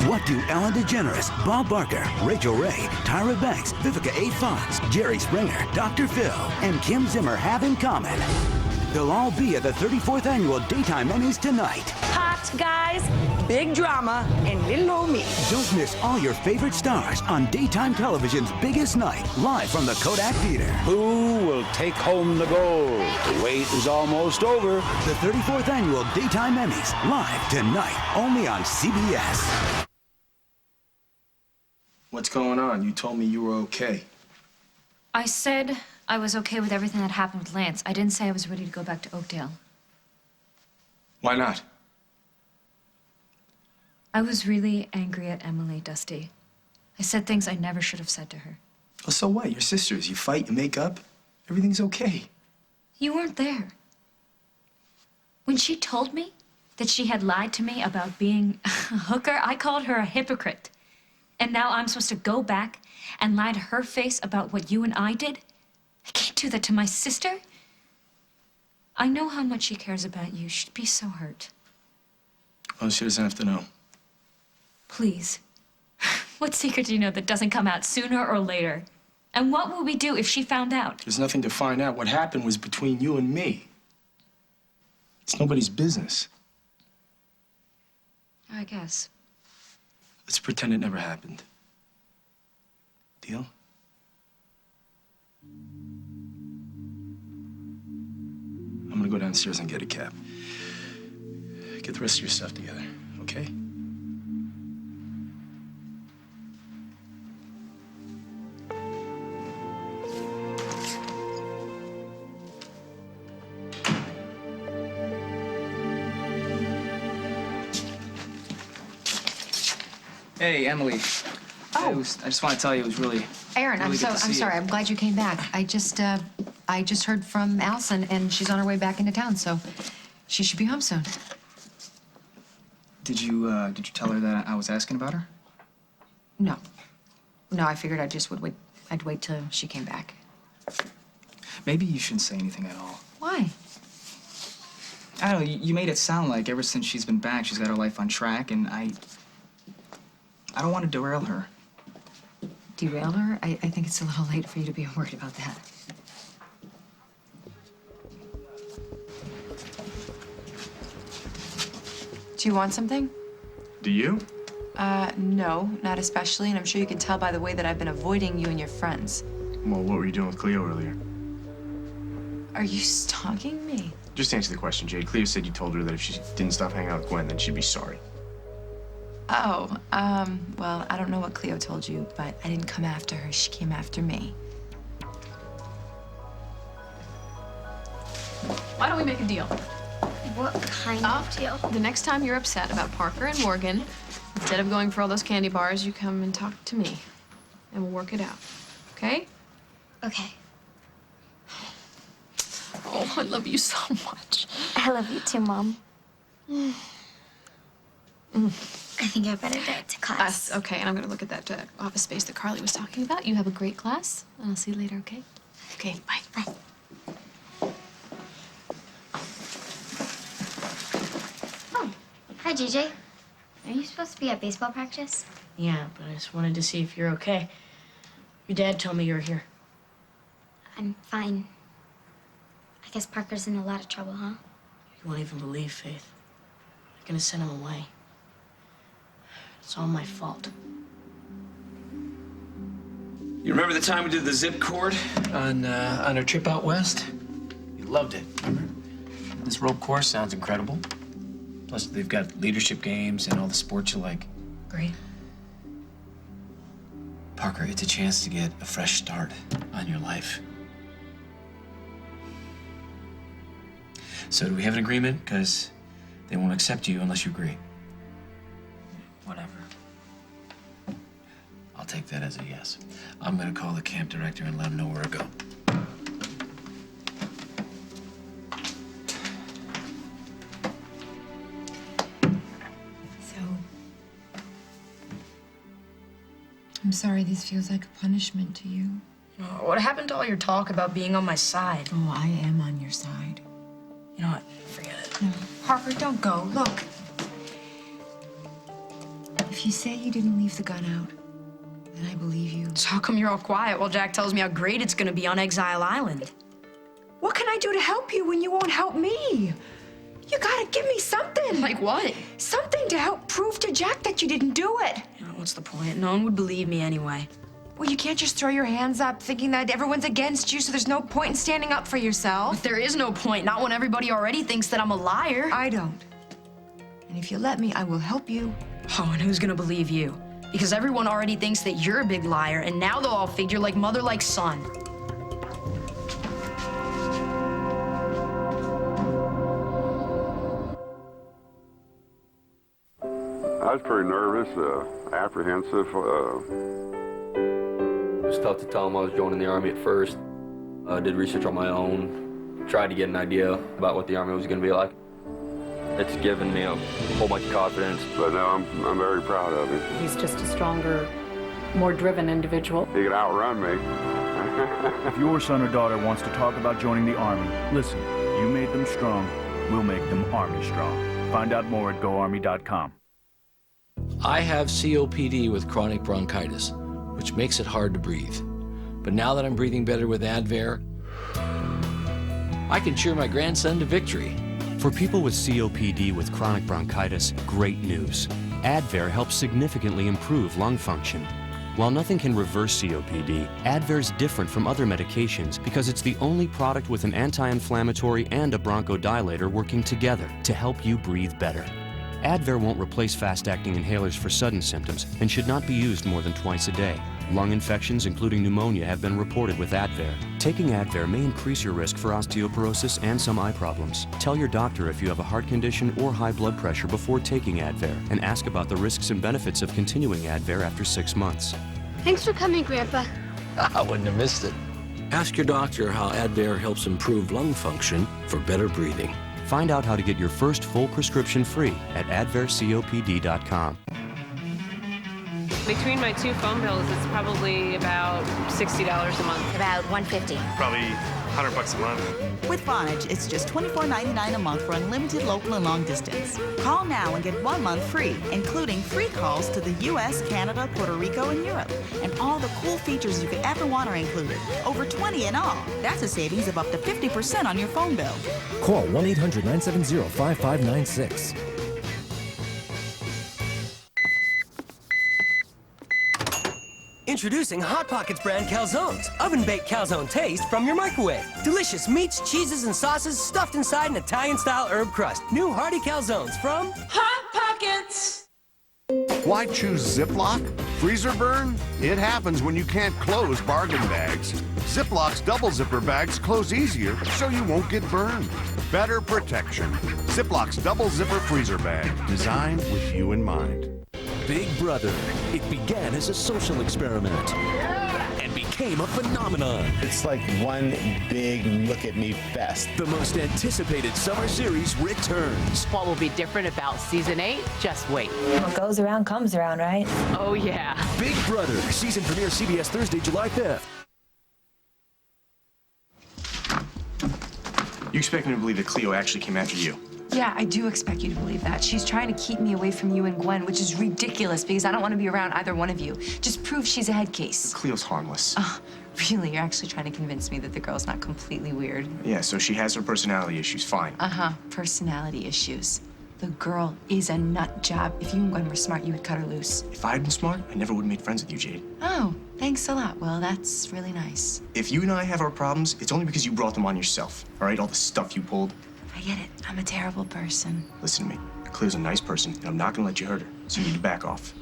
What do Ellen DeGeneres, Bob Barker, Rachel Ray, Tyra Banks, Vivica A. Fox, Jerry Springer, Dr. Phil, and Kim Zimmer have in common? They'll all be at the 34th Annual Daytime Emmys tonight. Hot guys, big drama, and little old me. Don't miss all your favorite stars on daytime television's biggest night, live from the Kodak Theater. Who will take home the gold? The wait is almost over. The 34th Annual Daytime Emmys, live tonight, only on CBS. What's going on? You told me you were okay. I said I was okay with everything that happened with Lance. I didn't say I was ready to go back to Oakdale. Why not? I was really angry at Emily, Dusty. I said things I never should have said to her. Well, so what? You're sisters. You fight, you make up. Everything's okay. You weren't there. When she told me that she had lied to me about being a hooker, I called her a hypocrite. And now I'm supposed to go back and lie to her face about what you and I did? I can't do that to my sister. I know how much she cares about you. She'd be so hurt. Well, she doesn't have to know. Please. What secret do you know that doesn't come out sooner or later? And what will we do if she found out? There's nothing to find out. What happened was between you and me. It's nobody's business. I guess. Let's pretend it never happened. Deal? I'm gonna go downstairs and get a cab. Get the rest of your stuff together, okay? Hey, Emily. Oh. I just want to tell you it was really. Aaron, really I'm sorry. I'm glad you came back. I just heard from Allison, and she's on her way back into town, so she should be home soon. Did you tell her that I was asking about her? No, I figured I'd wait till she came back. Maybe you shouldn't say anything at all. Why? I don't know. You made it sound like ever since she's been back, she's got her life on track, and I don't want to derail her. Derail her? I think it's a little late for you to be worried about that. Do you want something? Do you? No, not especially, and I'm sure you can tell by the way that I've been avoiding you and your friends. Well, what were you doing with Cleo earlier? Are you stalking me? Just answer the question, Jade. Cleo said you told her that if she didn't stop hanging out with Gwen, then she'd be sorry. Oh, well, I don't know what Cleo told you, but I didn't come after her. She came after me. Why don't we make a deal? What kind of deal? The next time you're upset about Parker and Morgan, instead of going for all those candy bars, you come and talk to me, and we'll work it out. Okay? Okay. Oh, I love you so much. I love you too, Mom. I think I better get to class. Okay, and I'm gonna look at that office space that Carly was talking about. You have a great class, and I'll see you later, okay? Okay, bye. Bye. Hi, GJ. Are you supposed to be at baseball practice? Yeah, but I just wanted to see if you're okay. Your dad told me you were here. I'm fine. I guess Parker's in a lot of trouble, huh? You won't even believe, Faith. They're gonna send him away. It's all my fault. You remember the time we did the zip cord on our trip out west? You loved it, remember? This rope course sounds incredible. Plus, they've got leadership games and all the sports you like. Great. Parker, it's a chance to get a fresh start on your life. So do we have an agreement? Because they won't accept you unless you agree. Whatever. I'll take that as a yes. I'm gonna call the camp director and let him know where to go. So, I'm sorry this feels like a punishment to you. Oh, what happened to all your talk about being on my side? Oh, I am on your side. You know what? Forget it. No, Parker, don't go. Look. If you say you didn't leave the gun out, then I believe you. So how come you're all quiet while Jack tells me how great it's gonna be on Exile Island? What can I do to help you when you won't help me? You gotta give me something. Like what? Something to help prove to Jack that you didn't do it. You know, what's the point? No one would believe me anyway. Well, you can't just throw your hands up thinking that everyone's against you, so there's no point in standing up for yourself. But there is no point, not when everybody already thinks that I'm a liar. I don't. And if you let me, I will help you. Oh, and who's gonna believe you? Because everyone already thinks that you're a big liar, and now they'll all figure like mother like son. I was pretty nervous, apprehensive. It was tough to tell him I was joining the Army at first. I did research on my own, tried to get an idea about what the Army was going to be like. It's given me a whole bunch of confidence. But no, I'm very proud of him. He's just a stronger, more driven individual. He could outrun me. If your son or daughter wants to talk about joining the Army, listen, you made them strong, we'll make them Army strong. Find out more at GoArmy.com. I have COPD with chronic bronchitis, which makes it hard to breathe. But now that I'm breathing better with Advair, I can cheer my grandson to victory. For people with COPD with chronic bronchitis, great news. Advair helps significantly improve lung function. While nothing can reverse COPD, Advair is different from other medications because it's the only product with an anti-inflammatory and a bronchodilator working together to help you breathe better. Advair won't replace fast-acting inhalers for sudden symptoms and should not be used more than twice a day. Lung infections, including pneumonia, have been reported with Advair. Taking Advair may increase your risk for osteoporosis and some eye problems. Tell your doctor if you have a heart condition or high blood pressure before taking Advair, and ask about the risks and benefits of continuing Advair after 6 months. Thanks for coming, Grandpa. I wouldn't have missed it. Ask your doctor how Advair helps improve lung function for better breathing. Find out how to get your first full prescription free at advaircopd.com. Between my two phone bills, it's probably about $60 a month. About $150. Probably $100 a month. With Vonage, it's just $24.99 a month for unlimited local and long distance. Call now and get 1 month free, including free calls to the U.S., Canada, Puerto Rico, and Europe. And all the cool features you could ever want are included. Over 20 in all. That's a savings of up to 50% on your phone bill. Call 1-800-970-5596. Introducing Hot Pockets brand calzones. Oven-baked calzone taste from your microwave. Delicious meats, cheeses, and sauces stuffed inside an Italian-style herb crust. New hearty calzones from Hot Pockets. Why choose Ziploc? Freezer burn? It happens when you can't close bargain bags. Ziplocs double zipper bags close easier so you won't get burned. Better protection. Ziplocs double zipper freezer bag. Designed with you in mind. Big Brother. It began as a social experiment and became a phenomenon. It's like one big look-at-me fest. The most anticipated summer series returns. What will be different about Season 8? Just wait. What goes around comes around, right? Oh, yeah. Big Brother. Season premiere CBS Thursday, July 5th. You expect me to believe that Cleo actually came after you? Yeah, I do expect you to believe that. She's trying to keep me away from you and Gwen, which is ridiculous because I don't want to be around either one of you. Just prove she's a head case. Cleo's harmless. Oh, really? You're actually trying to convince me that the girl's not completely weird? Yeah, so she has her personality issues, fine. Uh-huh, personality issues. The girl is a nut job. If you and Gwen were smart, you would cut her loose. If I had been smart, I never would have made friends with you, Jade. Oh, thanks a lot. Well, that's really nice. If you and I have our problems, it's only because you brought them on yourself, all right? All the stuff you pulled. I get it. I'm a terrible person. Listen to me. Cleo's a nice person, and I'm not gonna let you hurt her, so you need to back off.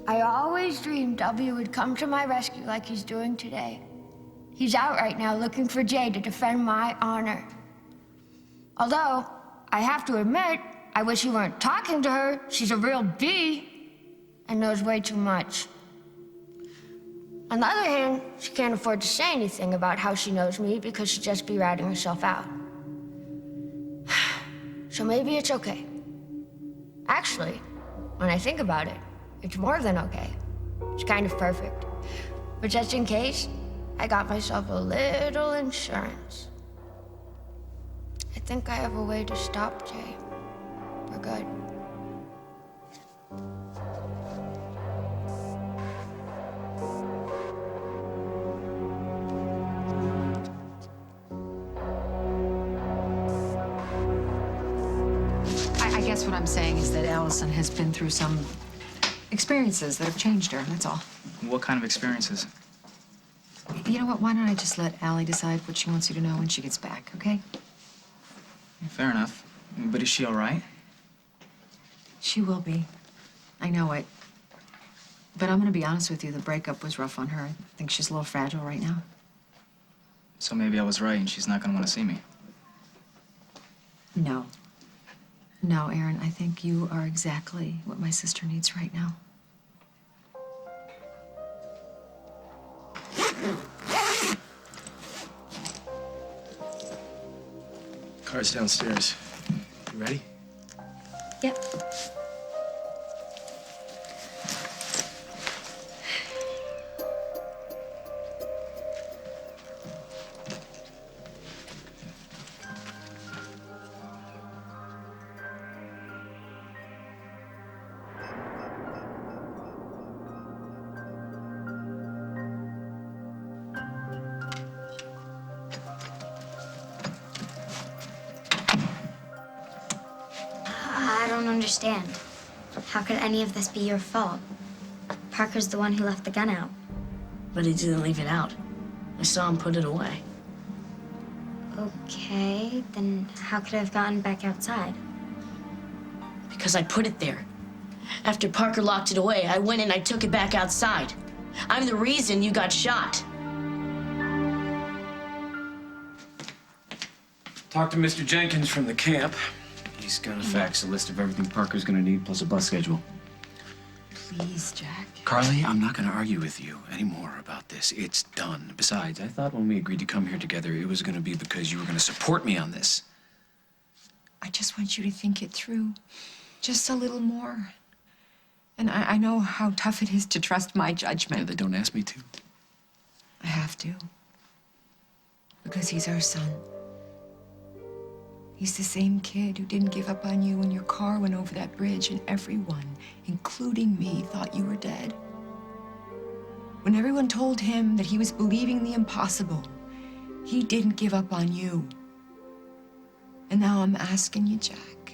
I always dreamed W would come to my rescue like he's doing today. He's out right now looking for Jade to defend my honor. Although, I have to admit, I wish you weren't talking to her. She's a real bee and knows way too much. On the other hand, she can't afford to say anything about how she knows me because she'd just be ratting herself out. So maybe it's okay. Actually, when I think about it, it's more than okay. It's kind of perfect. But just in case, I got myself a little insurance. I think I have a way to stop Jay. For good. I guess what I'm saying is that Allison has been through some experiences that have changed her, that's all. What kind of experiences? You know what, why don't I just let Allie decide what she wants you to know when she gets back, okay? Fair enough. But is she all right? She will be. I know it. But I'm gonna be honest with you, the breakup was rough on her. I think she's a little fragile right now. So maybe I was right and she's not gonna want to see me. No. No, Aaron, I think you are exactly what my sister needs right now. Car's downstairs. You ready? Yep. I don't understand. How could any of this be your fault? Parker's the one who left the gun out. But he didn't leave it out. I saw him put it away. Okay, then how could I have gotten back outside? Because I put it there. After Parker locked it away, I went and I took it back outside. I'm the reason you got shot. Talked to Mr. Jenkins from the camp. He's gonna fax a list of everything Parker's gonna need, plus a bus schedule. Please, Jack. Carly, I'm not gonna argue with you anymore about this. It's done. Besides, I thought when we agreed to come here together, it was gonna be because you were gonna support me on this. I just want you to think it through. Just a little more. And I know how tough it is to trust my judgment. Yeah, they don't ask me to. I have to. Because he's our son. He's the same kid who didn't give up on you when your car went over that bridge and everyone, including me, thought you were dead. When everyone told him that he was believing the impossible, he didn't give up on you. And now I'm asking you, Jack,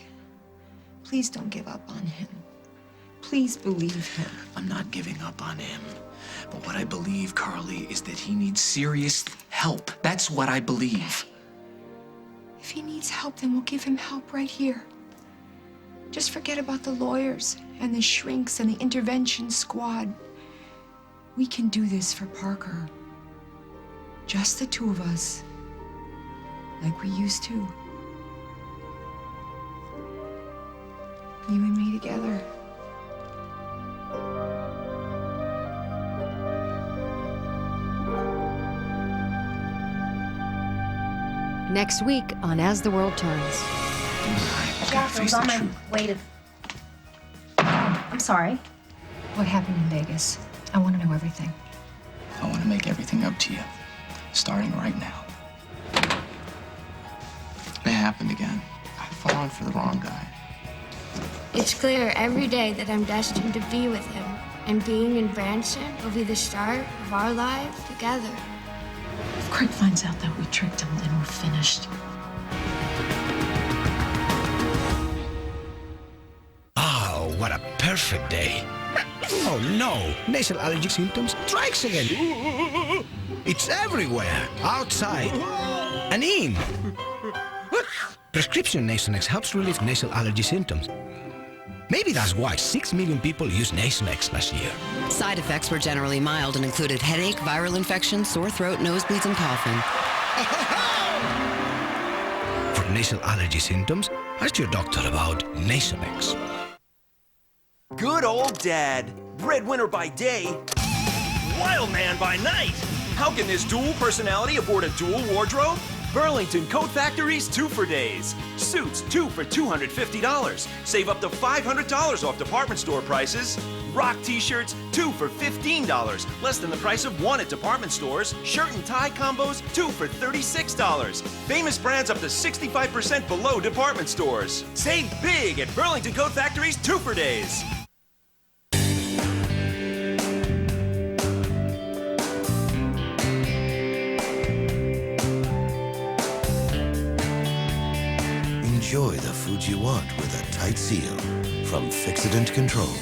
please don't give up on him. Please believe him. I'm not giving up on him. But what I believe, Carly, is that he needs serious help. That's what I believe. If he needs help, then we'll give him help right here. Just forget about the lawyers and the shrinks and the intervention squad. We can do this for Parker. Just the two of us, like we used to. You and me together. Next week on As the World Turns. Jack, I was on my way to... I'm sorry. What happened in Vegas? I want to know everything. I want to make everything up to you, starting right now. It happened again. I've fallen for the wrong guy. It's clear every day that I'm destined to be with him, and being in Branson will be the start of our lives together. If Craig finds out that we tricked him, then we're finished. Oh, what a perfect day. Oh no, nasal allergy symptoms strikes again. It's everywhere, outside and in. Prescription Nasonex helps relieve nasal allergy symptoms. Maybe that's why 6 million people used Nasonex last year. Side effects were generally mild and included headache, viral infection, sore throat, nosebleeds, and coughing. For nasal allergy symptoms, ask your doctor about Nasonex. Good old Dad. Breadwinner by day, wild man by night. How can this dual personality afford a dual wardrobe? Burlington Coat Factory's 2 for Days. Suits, 2 for $250. Save up to $500 off department store prices. Rock t-shirts, 2 for $15. Less than the price of 1 at department stores. Shirt and tie combos, 2 for $36. Famous brands up to 65% below department stores. Save big at Burlington Coat Factory's 2 for Days. Enjoy the food you want with a tight seal from Fixident Control.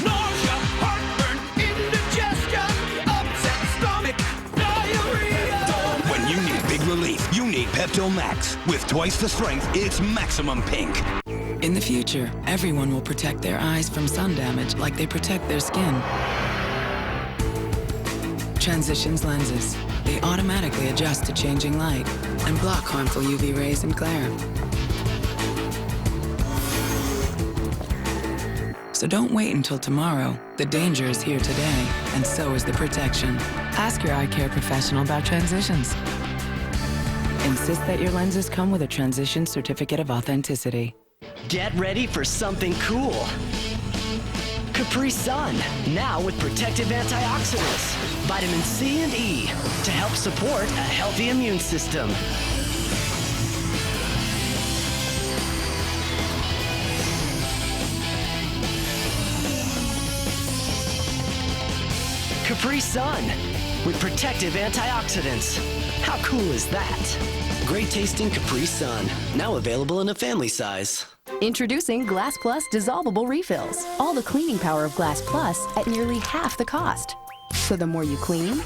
Nausea, heartburn, indigestion, upset stomach, diarrhea. When you need big relief, you need Pepto Max. With twice the strength, it's maximum pink. In the future, everyone will protect their eyes from sun damage like they protect their skin. Transitions lenses. They automatically adjust to changing light and block harmful UV rays and glare. So don't wait until tomorrow. The danger is here today, and so is the protection. Ask your eye care professional about Transitions. Insist that your lenses come with a Transition Certificate of Authenticity. Get ready for something cool. Capri Sun, now with protective antioxidants, vitamin C and E, to help support a healthy immune system. Capri Sun, with protective antioxidants. How cool is that? Great tasting Capri Sun, now available in a family size. Introducing Glass Plus dissolvable refills. All the cleaning power of Glass Plus at nearly half the cost. So the more you clean,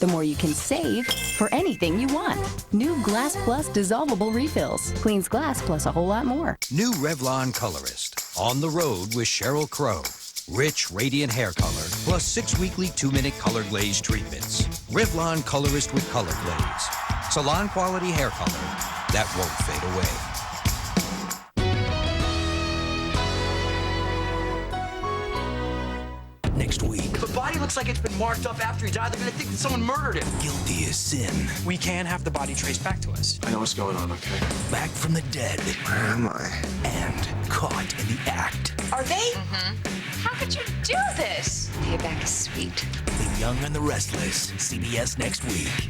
the more you can save for anything you want. New Glass Plus dissolvable refills. Cleans glass plus a whole lot more. New Revlon Colorist. On the road with Sheryl Crow. Rich, radiant hair color, plus 6 weekly 2-minute color glaze treatments. Revlon Colorist with Color Glaze. Salon quality hair color that won't fade away. Next week, The body looks like it's been marked up after he died. They're gonna think that someone murdered him. guilty as sin. We can have the body traced back to us. I know what's going on, okay? Back from the dead. Where am I? And caught in the act. Are they? How could you do this? Payback is sweet. The Young and the Restless. CBS next week.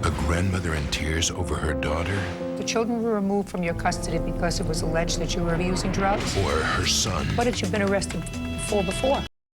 A grandmother in tears over her daughter? The children were removed from your custody because it was alleged that you were using drugs? Or her son? What had you been arrested for before?